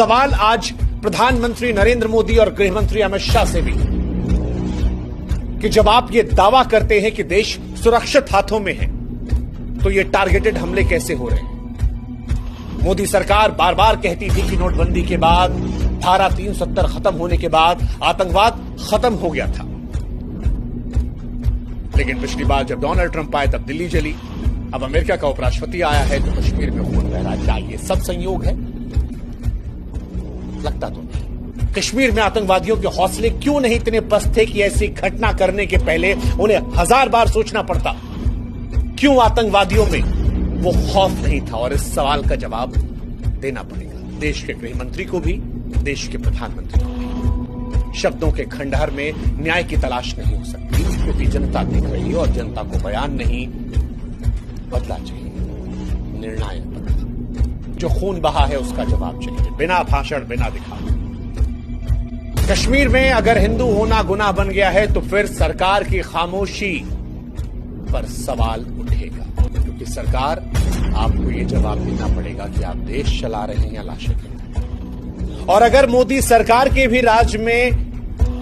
सवाल आज प्रधानमंत्री नरेंद्र मोदी और गृहमंत्री अमित शाह से भी कि जब आप ये दावा करते हैं कि देश सुरक्षित हाथों में है, तो ये टारगेटेड हमले कैसे हो रहे हैं? मोदी सरकार बार बार कहती थी कि नोटबंदी के बाद, धारा 370 खत्म होने के बाद आतंकवाद खत्म हो गया था। लेकिन पिछली बार जब डोनाल्ड ट्रंप आए तब दिल्ली जली, अब अमेरिका का उपराष्ट्रपति आया है तो कश्मीर में खून बह रहा। क्या ये सब संयोग है? लगता तो नहीं। कश्मीर में आतंकवादियों के हौसले क्यों नहीं इतने पस्त थे कि ऐसी घटना करने के पहले उन्हें 1000 बार सोचना पड़ता? क्यों आतंकवादियों में वो खौफ नहीं था? और इस सवाल का जवाब देना पड़ेगा देश के गृहमंत्री को भी, देश के प्रधानमंत्री को भी। शब्दों के खंडहर में न्याय की तलाश नहीं हो सकती, क्योंकि जनता देख रही है और जनता को बयान नहीं, बदला चाहिए, निर्णायक बदला। जो खून बहा है उसका जवाब चाहिए, बिना भाषण, बिना दिखावे। कश्मीर में अगर हिंदू होना गुनाह बन गया है तो फिर सरकार की खामोशी पर सवाल उठेगा, क्योंकि सरकार आपको यह जवाब देना पड़ेगा कि आप देश चला रहे हैं या लाशें गिन रहे हैं। और अगर मोदी सरकार के भी राज में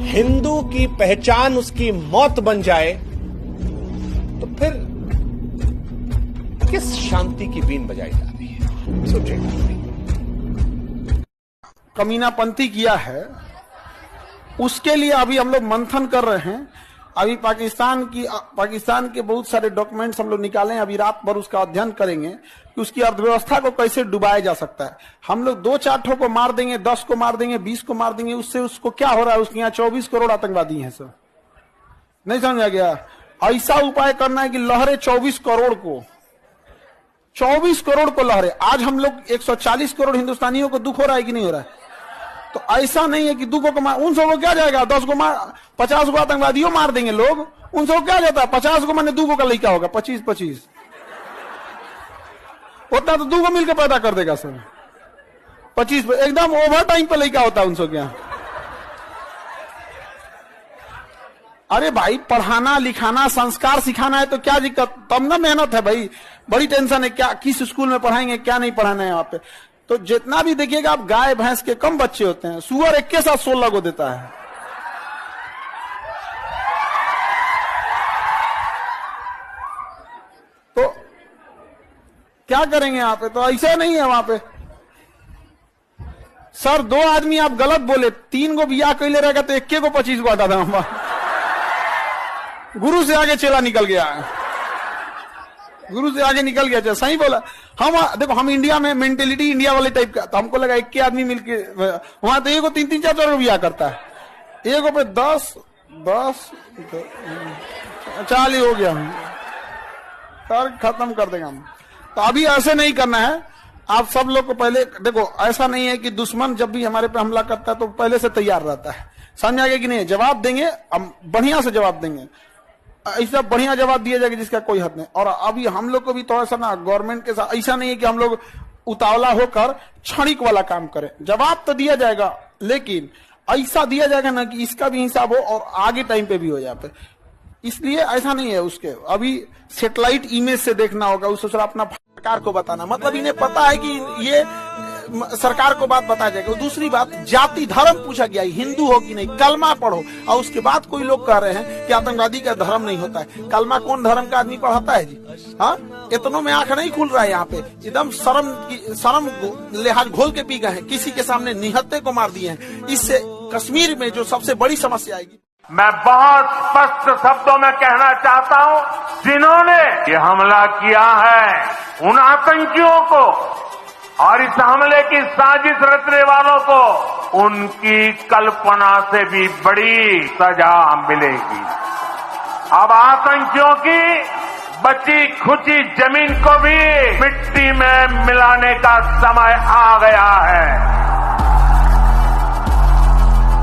हिंदू की पहचान उसकी मौत बन जाए तो फिर किस शांति की बीन बजाई जा रही है? सोचेगा। कमीनापंथी किया है, उसके लिए अभी हम लोग मंथन कर रहे हैं। अभी पाकिस्तान के बहुत सारे डॉक्यूमेंट्स हम लोग निकाले हैं, अभी रात भर उसका अध्ययन करेंगे कि उसकी अर्थव्यवस्था को कैसे डुबाया जा सकता है। हम लोग 2-4 ठो को मार देंगे, 10 को मार देंगे, 20 को मार देंगे, उससे उसको क्या हो रहा है? उसके यहाँ 24 करोड़ आतंकवादी हैं सर। नहीं समझा गया? ऐसा उपाय करना है कि लहरे 24 करोड़ को, 24 करोड़ को लहरे। आज हम लोग 140 करोड़ हिंदुस्तानियों को दुख हो रहा है कि नहीं हो रहा है? तो ऐसा नहीं है कि दुखों को मार, उन सबको क्या जाएगा? 10 को मार, 50 को आतंकवादियों मार देंगे लोग, उन सबको क्या जाता है? 50 को माने 2 को का लड़का होगा, 25-25 उतना तो 2 को मिलकर पैदा कर देगा सर। 25 एकदम ओवर टाइम पे लड़का होता है उन सब क्या। अरे भाई, पढ़ाना लिखाना संस्कार सिखाना है तो क्या दिक्कत? तब ना मेहनत है भाई। बड़ी टेंशन है क्या, किस स्कूल में पढ़ाएंगे, क्या नहीं पढ़ाना है यहाँ पे। तो जितना भी देखिएगा आप, गाय भैंस के कम बच्चे होते हैं, सुअर एक के साथ 16 को देता है। तो क्या करेंगे यहाँ पे? तो ऐसे नहीं है वहां पे सर। 2 आदमी आप गलत बोले, 3 को बियाह कैले रहेगा तो 1 को 25 को हटा था। गुरु से आगे चेला निकल गया, गुरु से आगे निकल गया। सही बोला। हम देखो, हम इंडिया में मेंटेलिटी इंडिया वाले टाइप का, तो हमको लगा 1 आदमी मिलके, वहां तो 1 को 3-3, 4-4 बियाह करता है। 1 पे 10 40 हो गया, सर खत्म कर देगा हम। तो अभी ऐसे नहीं करना है। आप सब लोग को पहले देखो, ऐसा नहीं है कि दुश्मन जब भी हमारे पे हमला करता है तो पहले से तैयार रहता है। समझ आ गया कि नहीं? जवाब देंगे, हम बढ़िया से जवाब देंगे, ऐसा बढ़िया जवाब दिया जाएगा जिसका कोई हद नहीं। और अभी हम लोग को भी थोड़ा सा ना गवर्नमेंट के साथ, ऐसा नहीं है कि हम लोग उतावला होकर क्षणिक वाला काम करें। जवाब तो दिया जाएगा, लेकिन ऐसा दिया जाएगा ना कि इसका भी हिसाब हो और आगे टाइम पे भी हो जाए। इसलिए ऐसा नहीं है। उसके अभी सैटेलाइट इमेज से देखना होगा, उससे अपना सरकार को बताना, मतलब इन्हें पता है कि ये सरकार को बात बताया जाएगा। दूसरी बात, जाति धर्म पूछा गया, हिंदू हो कि नहीं, कलमा पढ़ो। और उसके बाद कोई लोग कह रहे हैं कि आतंकवादी का धर्म नहीं होता है। कलमा कौन धर्म का आदमी पढ़ाता है जी? हाँ, इतनों में आंख नहीं खुल रहा है यहाँ पे। एकदम शर्म लिहाज घोल के पी गए हैं, किसी के सामने निहत्थे को मार दिए हैं। इससे कश्मीर में जो सबसे बड़ी समस्या आएगी। मैं बहुत स्पष्ट शब्दों में कहना चाहता हूं, जिन्होंने ये हमला किया है उन आतंकियों को और इस हमले की साजिश रचने वालों को उनकी कल्पना से भी बड़ी सजा मिलेगी। अब आतंकियों की बची खुची जमीन को भी मिट्टी में मिलाने का समय आ गया है।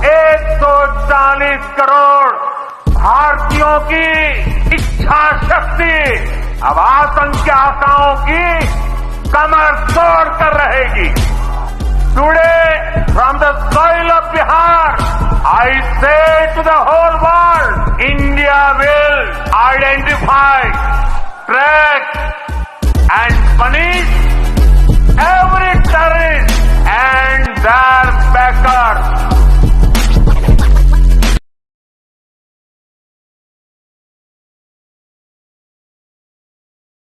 140 करोड़ भारतीयों की इच्छा शक्ति अब आतंकियों की कमर तोड़ कर रहेगी। Today, from the soil of Bihar, I say to the whole world, India will identify, track and punish every terrorist and that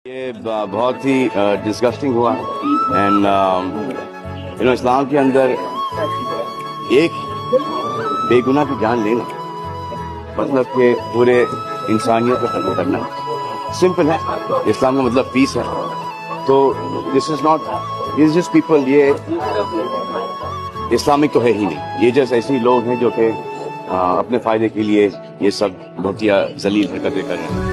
ये बहुत ही डिस्गस्टिंग हुआ एंड इस्लाम के अंदर एक बेगुनाह की जान लेना मतलब कि पूरे इंसानियत को खत्म करना सिंपल है। इस्लाम का मतलब पीस है। तो दिस इज जस्ट पीपल, ये इस्लामिक तो है ही नहीं। ये जैसे ऐसे ही लोग हैं जो कि अपने फायदे के लिए ये सब बहुत ही जलील हरकतें कर रहे हैं।